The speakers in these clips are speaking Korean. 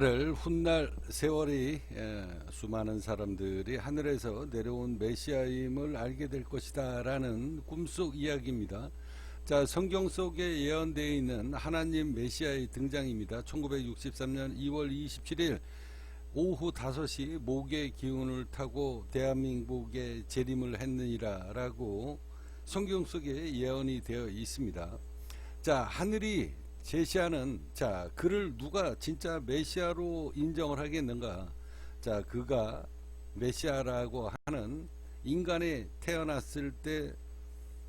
훗날 세월이 수많은 사람들이 하늘에서 내려온 메시아임을 알게 될 것이다 라는 꿈속 이야기입니다. 자, 성경 속에 예언되어 있는 하나님 메시아의 등장입니다. 1963년 2월 27일 오후 5시 목의 기운을 타고 대한민국에 재림을 했느니라 라고 성경 속에 예언이 되어 있습니다. 자, 하늘이 제시하는, 자, 그를 누가 진짜 메시아로 인정을 하겠는가? 자, 그가 메시아라고 하는 인간이 태어났을 때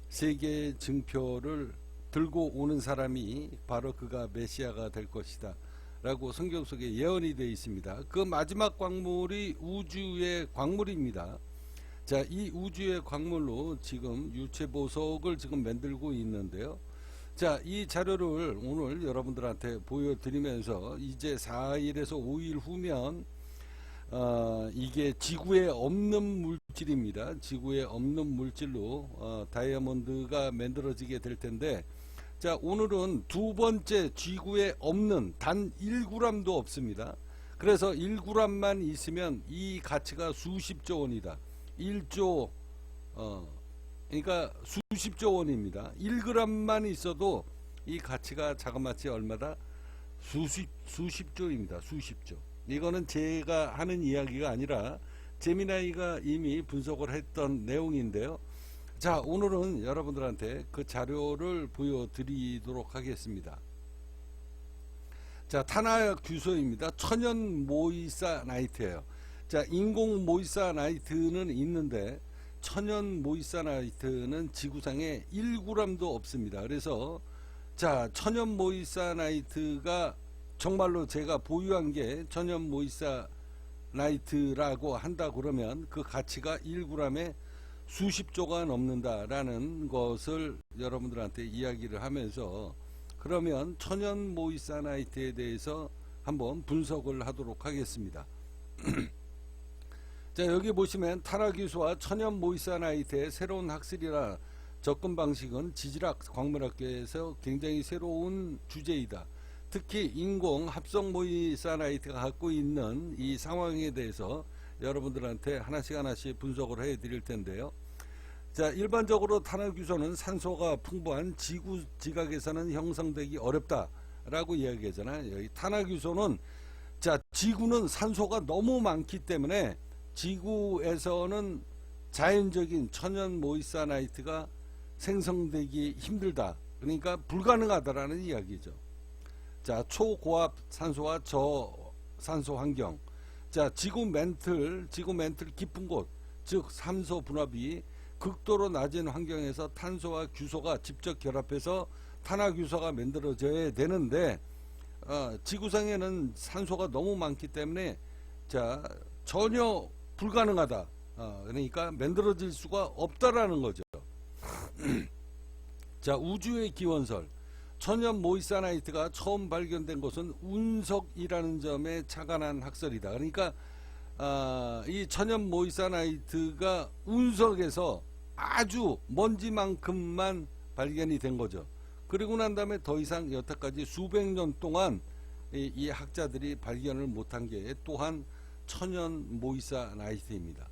세계의 증표를 들고 오는 사람이 바로 그가 메시아가 될 것이다 라고 성경 속에 예언이 되어 있습니다. 그 마지막 광물이 우주의 광물입니다. 자, 이 우주의 광물로 지금 유체 보석을 지금 만들고 있는데요. 자, 이 자료를 오늘 여러분들한테 보여드리면서 이제 4일에서 5일 후면 이게 지구에 없는 물질입니다. 지구에 없는 물질로 다이아몬드가 만들어지게 될 텐데, 자, 오늘은 두 번째 지구에 없는 단 1g도 없습니다. 그래서 1g만 있으면 이 가치가 수십조 원이다. 1조 그러니까 수십조 원입니다. 1g만 있어도 이 가치가 자그마치 얼마다? 수십조입니다. 수십조. 이거는 제가 하는 이야기가 아니라 제미나이가 이미 분석을 했던 내용인데요. 자, 오늘은 여러분들한테 그 자료를 보여드리도록 하겠습니다. 자, 탄화규소입니다. 천연 모이사나이트예요. 자, 인공 모이사나이트는 있는데 천연 모이사나이트는 지구상에 1g도 없습니다. 그래서 자, 천연 모이사나이트가 정말로 제가 보유한 게 천연 모이사나이트라고 한다 그러면 그 가치가 1g에 수십조가 넘는다라는 것을 여러분들한테 이야기를 하면서, 그러면 천연 모이사나이트에 대해서 한번 분석을 하도록 하겠습니다. 자, 여기 보시면 탄화규소와 천연 모이사나이트의 새로운 학술이나 접근 방식은 지질학 광물학계에서 굉장히 새로운 주제이다. 특히 인공 합성 모이사나이트가 갖고 있는 이 상황에 대해서 여러분들한테 하나씩 분석을 해 드릴 텐데요. 자, 일반적으로 탄화규소는 산소가 풍부한 지구 지각에서는 형성되기 어렵다 라고 이야기하잖아요. 여기 탄화규소는, 자, 지구는 산소가 너무 많기 때문에 지구에서는 자연적인 천연 모이사나이트가 생성되기 힘들다. 그러니까 불가능하다라는 이야기죠. 자, 초고압 산소와 저산소 환경. 자, 지구 멘틀 깊은 곳, 즉 삼소 분압이 극도로 낮은 환경에서 탄소와 규소가 직접 결합해서 탄화규소가 만들어져야 되는데, 지구상에는 산소가 너무 많기 때문에 자, 전혀 불가능하다. 그러니까 만들어질 수가 없다라는 거죠. 자, 우주의 기원설. 천연 모이사나이트가 처음 발견된 것은 운석이라는 점에 착안한 학설이다. 그러니까 이 천연 모이사나이트가 운석에서 아주 먼지만큼만 발견이 된 거죠. 그리고 난 다음에 더 이상 여태까지 수백 년 동안 이 학자들이 발견을 못한 게 또한 천연 모이사나이트입니다.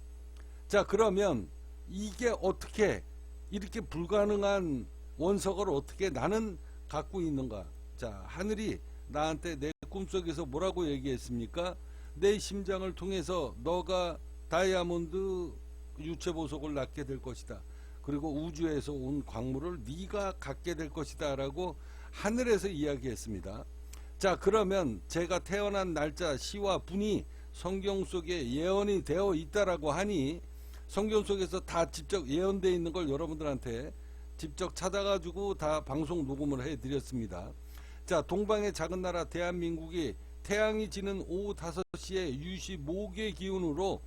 자, 그러면 이게 어떻게 이렇게 불가능한 원석을 어떻게 나는 갖고 있는가? 자, 하늘이 나한테 내 꿈속에서 뭐라고 얘기했습니까? 내 심장을 통해서 너가 다이아몬드 유체 보석을 낳게 될 것이다. 그리고 우주에서 온 광물을 네가 갖게 될 것이다 라고 하늘에서 이야기했습니다. 자, 그러면 제가 태어난 날짜 시와 분이 성경 속에 예언이 되어 있다라고 하니, 성경 속에서 다 직접 예언되어 있는 걸 여러분들한테 직접 찾아가지고 다 방송 녹음을 해드렸습니다. 자, 동방의 작은 나라 대한민국이 태양이 지는 오후 5시에 유시 목의 기운으로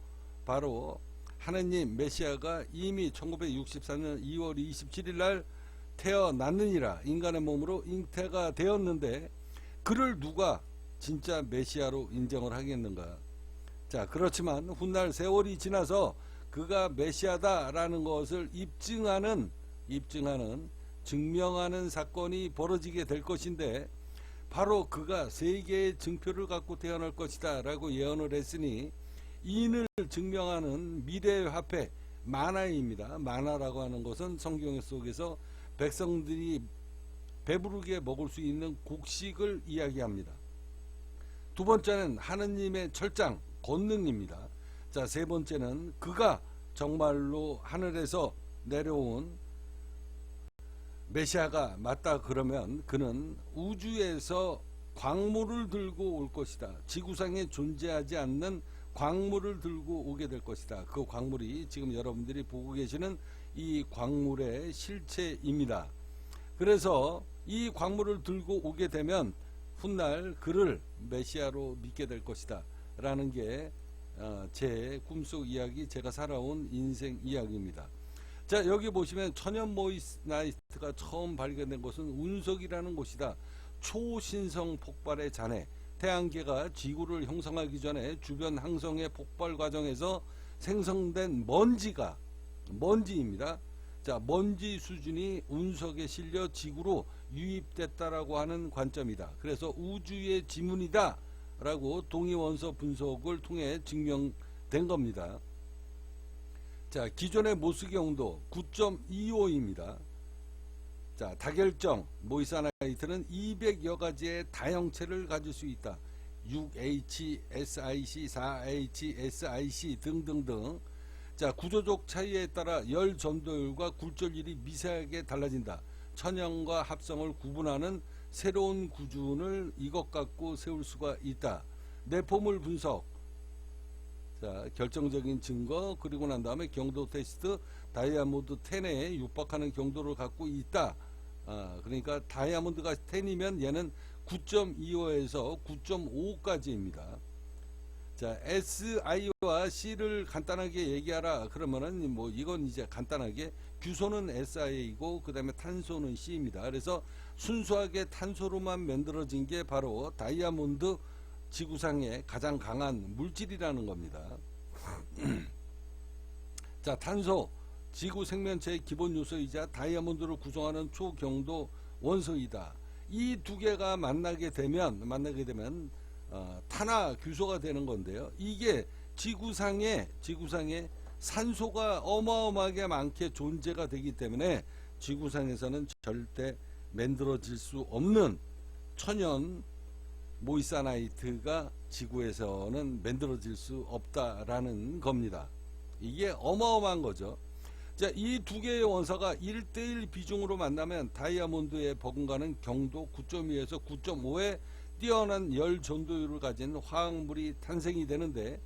바로 하느님 메시아가 이미 1964년 2월 27일 날 태어났느니라. 인간의 몸으로 잉태가 되었는데 그를 누가 진짜 메시아로 인정을 하겠는가? 자, 그렇지만 훗날 세월이 지나서 그가 메시아다라는 것을 증명하는 사건이 벌어지게 될 것인데, 바로 그가 세계의 증표를 갖고 태어날 것이다 라고 예언을 했으니, 이인을 증명하는 미래의 화폐 마나입니다. 마나라고 하는 것은 성경 속에서 백성들이 배부르게 먹을 수 있는 곡식을 이야기합니다. 두 번째는 하느님의 철장 권능입니다. 자, 세 번째는 그가 정말로 하늘에서 내려온 메시아가 맞다 그러면 그는 우주에서 광물을 들고 올 것이다. 지구상에 존재하지 않는 광물을 들고 오게 될 것이다. 그 광물이 지금 여러분들이 보고 계시는 이 광물의 실체입니다. 그래서 이 광물을 들고 오게 되면 훗날 그를 메시아로 믿게 될 것이다 라는 게 제 꿈속 이야기, 제가 살아온 인생 이야기입니다. 자, 여기 보시면 천연 모이스나이트가 처음 발견된 곳은 운석이라는 곳이다. 초신성 폭발의 잔해, 태양계가 지구를 형성하기 전에 주변 항성의 폭발 과정에서 생성된 먼지입니다. 자, 먼지 수준이 운석에 실려 지구로 유입됐다라고 하는 관점이다. 그래서 우주의 지문이다 라고 동위원소 분석을 통해 증명된 겁니다. 자, 기존의 모스기 용도 9.25입니다. 자, 다결정 모이사나이트는 200여 가지의 다형체를 가질 수 있다. 6H, SiC, 4H, SiC 등등등. 자, 구조적 차이에 따라 열 전도율과 굴절율이 미세하게 달라진다. 천연과 합성을 구분하는 새로운 구준을 이것 갖고 세울 수가 있다. 내포물 분석, 자, 결정적인 증거, 그리고 난 다음에 경도 테스트, 다이아몬드 10에 육박하는 경도를 갖고 있다. 그러니까 다이아몬드가 10이면 얘는 9.25에서 9.5까지입니다. 자, SI와 C를 간단하게 얘기하라 그러면은 뭐 이건 이제 간단하게 규소는 SI이고 그 다음에 탄소는 C입니다. 그래서 순수하게 탄소로만 만들어진 게 바로 다이아몬드, 지구상의 가장 강한 물질이라는 겁니다. 자, 탄소, 지구 생명체의 기본 요소이자 다이아몬드를 구성하는 초경도 원소이다. 이 두 개가 만나게 되면 탄화 규소가 되는 건데요. 이게 지구상에 산소가 어마어마하게 많게 존재가 되기 때문에 지구상에서는 절대 만들어질 수 없는 천연 모이사나이트가 지구에서는 만들어질 수 없다라는 겁니다. 이게 어마어마한 거죠. 자, 이 두 개의 원소가 1대1 비중으로 만나면 다이아몬드의 버금가는 경도 9.2에서 9.5의 뛰어난 열 전도율을 가진 화학물이 탄생이 되는데,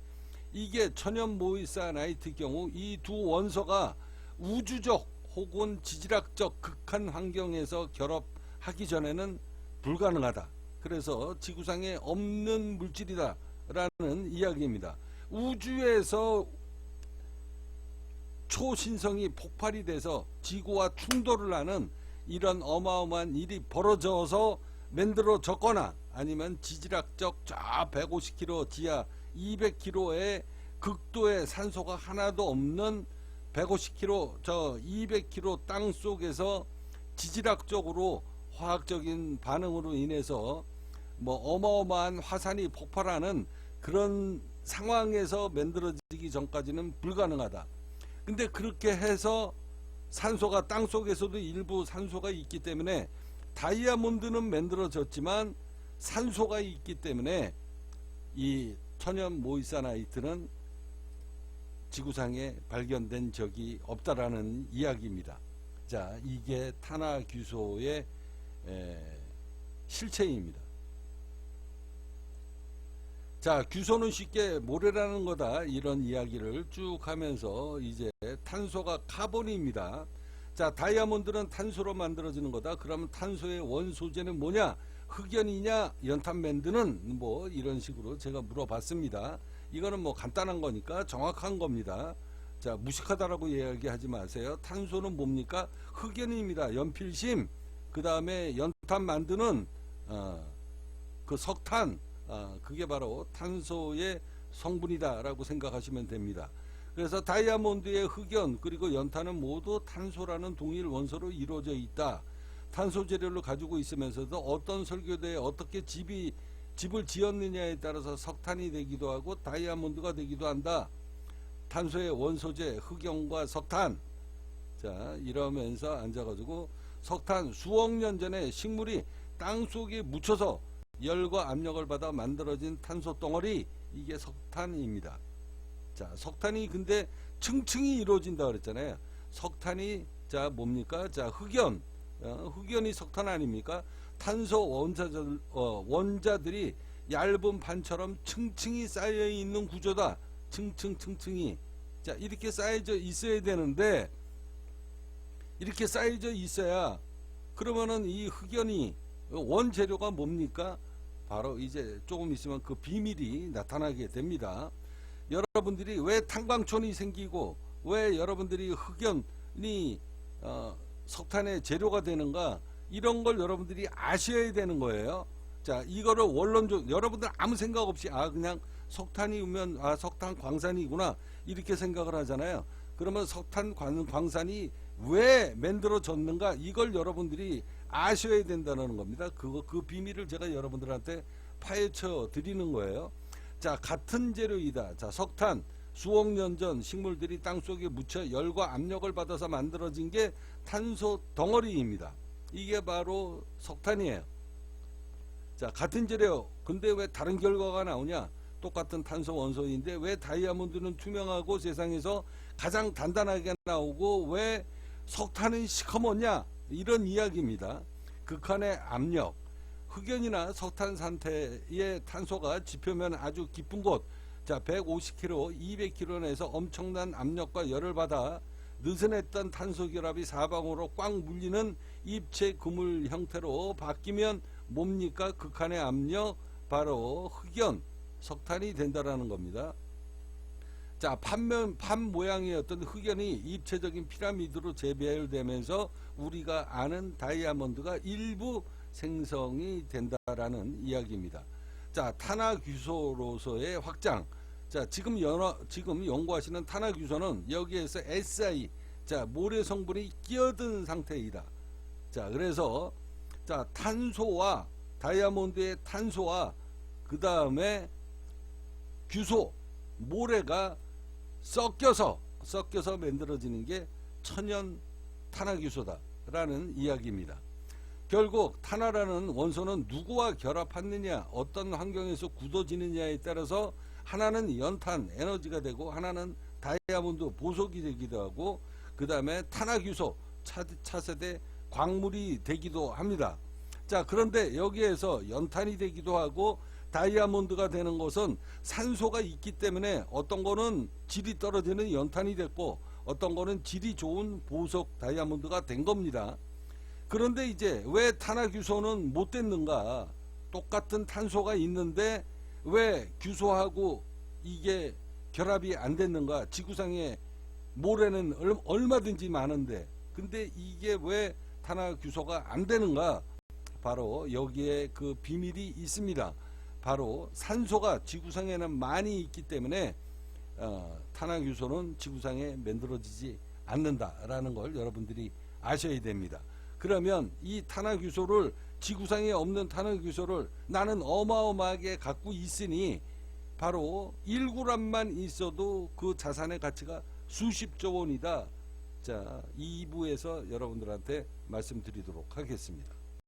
이게 천연 모이사나이트 경우 이 두 원소가 우주적 혹은 지질학적 극한 환경에서 결합하기 전에는 불가능하다. 그래서 지구상에 없는 물질이다 라는 이야기입니다. 우주에서 초신성이 폭발이 돼서 지구와 충돌을 하는 이런 어마어마한 일이 벌어져서 만들어졌거나, 아니면 지질학적 저 150km 지하 200km의 극도의 산소가 하나도 없는 150km 저 200km 땅 속에서 지질학적으로 화학적인 반응으로 인해서 뭐 어마어마한 화산이 폭발하는 그런 상황에서 만들어지기 전까지는 불가능하다. 근데 그렇게 해서 산소가 땅 속에서도 일부 산소가 있기 때문에 다이아몬드는 만들어졌지만 산소가 있기 때문에 이 천연 모이사나이트는 지구상에 발견된 적이 없다라는 이야기입니다. 자, 이게 탄화 규소의 실체입니다. 자, 규소는 쉽게 모래라는 거다, 이런 이야기를 쭉 하면서 이제 탄소가 카본입니다. 자, 다이아몬드는 탄소로 만들어지는 거다. 그러면 탄소의 원소재는 뭐냐? 흑연이냐 연탄밴드는 뭐 이런 식으로 제가 물어봤습니다. 이거는 뭐 간단한 거니까 정확한 겁니다. 자, 무식하다라고 이야기하지 마세요. 탄소는 뭡니까? 흑연입니다. 연필심, 그 다음에 연탄 만드는 그 석탄, 그게 바로 탄소의 성분이다 라고 생각하시면 됩니다. 그래서 다이아몬드의 흑연 그리고 연탄은 모두 탄소라는 동일 원소로 이루어져 있다. 탄소 재료를 가지고 있으면서도 어떤 설계도에 어떻게 집을 지었느냐에 따라서 석탄이 되기도 하고 다이아몬드가 되기도 한다. 탄소의 원소재 흑연과 석탄. 자, 이러면서 앉아가지고 석탄 수억 년 전에 식물이 땅 속에 묻혀서 열과 압력을 받아 만들어진 탄소 덩어리, 이게 석탄입니다. 자, 석탄이 근데 층층이 이루어진다 그랬잖아요. 석탄이 자 뭡니까? 자, 흑연. 흑연이 석탄 아닙니까? 탄소 원자들이 얇은 판처럼 층층이 쌓여 있는 구조다. 층층이. 자, 이렇게 쌓여져 있어야 되는데, 이렇게 쌓여져 있어야, 그러면은 이 흑연이 원재료가 뭡니까? 바로 이제 조금 있으면 그 비밀이 나타나게 됩니다. 여러분들이 왜 탄광촌이 생기고 왜 여러분들이 흑연이 석탄의 재료가 되는가, 이런 걸 여러분들이 아셔야 되는 거예요. 자, 이거를 원론적 여러분들 아무 생각 없이 그냥 석탄이 오면 석탄 광산이구나 이렇게 생각을 하잖아요. 그러면 석탄 광산이 왜 만들어졌는가, 이걸 여러분들이 아셔야 된다는 겁니다. 그 비밀을 제가 여러분들한테 파헤쳐 드리는 거예요. 자, 같은 재료이다. 자, 석탄 수억 년 전 식물들이 땅속에 묻혀 열과 압력을 받아서 만들어진 게 탄소 덩어리입니다. 이게 바로 석탄이에요. 자, 같은 재료, 근데 왜 다른 결과가 나오냐? 똑같은 탄소 원소인데 왜 다이아몬드는 투명하고 세상에서 가장 단단하게 나오고 왜 석탄은 시커멓냐? 이런 이야기입니다. 극한의 압력, 흑연이나 석탄 상태의 탄소가 지표면 아주 깊은 곳, 자 150km, 200km 내에서 엄청난 압력과 열을 받아 느슨했던 탄소 결합이 사방으로 꽉 물리는 입체 그물 형태로 바뀌면 뭡니까? 극한의 압력, 바로 흑연, 석탄이 된다라는 겁니다. 자, 판 모양이었던 흑연이 입체적인 피라미드로 재배열되면서 우리가 아는 다이아몬드가 일부 생성이 된다라는 이야기입니다. 자, 탄화규소로서의 확장. 자, 지금 연구하시는 탄화규소는 여기에서 Si, 자, 모래 성분이 끼어든 상태이다. 자, 그래서 자, 탄소와 다이아몬드의 탄소와 그 다음에 규소, 모래가 섞여서 만들어지는 게 천연 탄화규소다라는 이야기입니다. 결국 탄화라는 원소는 누구와 결합하느냐, 어떤 환경에서 굳어지느냐에 따라서 하나는 연탄, 에너지가 되고 하나는 다이아몬드, 보석이 되기도 하고 그 다음에 탄화규소, 차세대 광물이 되기도 합니다. 자, 그런데 여기에서 연탄이 되기도 하고 다이아몬드가 되는 것은 산소가 있기 때문에 어떤 거는 질이 떨어지는 연탄이 됐고 어떤 거는 질이 좋은 보석 다이아몬드가 된 겁니다. 그런데 이제 왜 탄화규소는 못 됐는가? 똑같은 탄소가 있는데 왜 규소하고 이게 결합이 안 됐는가? 지구상에 모래는 얼마든지 많은데 근데 이게 왜 탄화규소가 안 되는가? 바로 여기에 그 비밀이 있습니다. 바로 산소가 지구상에는 많이 있기 때문에 탄화규소는 지구상에 만들어지지 않는다라는 걸 여러분들이 아셔야 됩니다. 그러면 이 탄화규소를, 지구상에 없는 탄화규소를 나는 어마어마하게 갖고 있으니 바로 1g만 있어도 그 자산의 가치가 수십조 원이다. 자, 2부에서 여러분들한테 말씀드리도록 하겠습니다.